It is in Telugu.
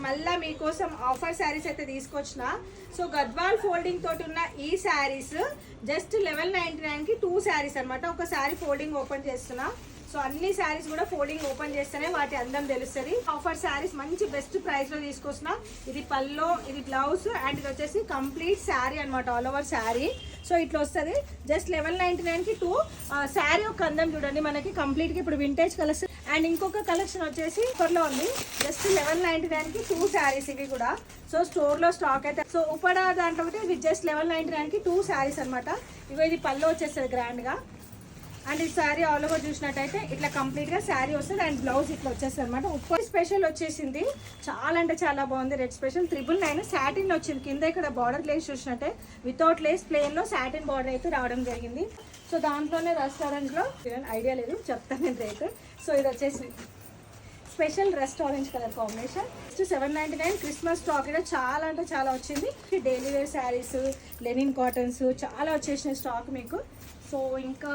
మళ్ళీ మీకోసం ఆఫర్ శారీస్ అయితే తీసుకొచ్చిన. సో గద్వాల్ ఫోల్డింగ్ తోటి ఉన్న ఈ శారీస్ జస్ట్ 1199కి 2 శారీస్ అనమాట. ఒక శారీ ఫోల్డింగ్ ఓపెన్ చేస్తున్నా. సో అన్ని శారీస్ కూడా ఫోల్డింగ్ ఓపెన్ చేస్తేనే వాటి అందం తెలుస్తుంది. ఆఫర్ శారీస్ మంచి బెస్ట్ ప్రైస్ లో తీసుకొస్తున్నా. ఇది పల్లో, ఇది బ్లౌజ్ అండ్ ఇది వచ్చేసి కంప్లీట్ శారీ అనమాట, ఆల్ ఓవర్ శారీ. సో ఇట్లా వస్తుంది. జస్ట్ 1199కి 2 శారీ ఒక అందం చూడండి మనకి కంప్లీట్ గా. ఇప్పుడు వింటేజ్ కలర్స్ అండ్ ఇంకొక కలెక్షన్ వచ్చేసి లో ఉంది. జస్ట్ 1199కి 2 శారీస్ ఇవి కూడా. సో స్టోర్ లో స్టాక్ అయితే. సో ఉపడా దాంట్లో ఒకటి ఇది జస్ట్ 1199కి 2 శారీస్ అనమాట. ఇగో ఇది పల్లో వచ్చేస్తుంది గ్రాండ్ గా. అండ్ ఈ శారీ ఆల్ ఓవర్ చూసినట్టయితే ఇట్లా కంప్లీట్ గా శారీ వస్తుంది అండ్ బ్లౌజ్ ఇట్లా వచ్చేస్తుంది అనమాట. ఉప్పర్ స్పెషల్ వచ్చేసింది, చాలా అంటే చాలా బాగుంది. రెడ్ స్పెషల్ 999 సాటిన్ వచ్చింది. కింద ఇక్కడ బార్డర్ లేస్ చూసినట్టే వితౌట్ లేస్ ప్లెయిన్ లో సాటిన్ బార్డర్ అయితే రావడం జరిగింది. సో దాంట్లోనే రెస్టారెంట్ లో ఐడియా లేదు, చెప్తాను నేను రేట్. సో ఇది వచ్చేసి special rust orange colour combination. 799 Christmas stock కూడా చాలా అంటే చాలా వచ్చింది. Daily wear saris, linen cottons చాలా వచ్చేసిన స్టాక్ మీకు. సో ఇంకా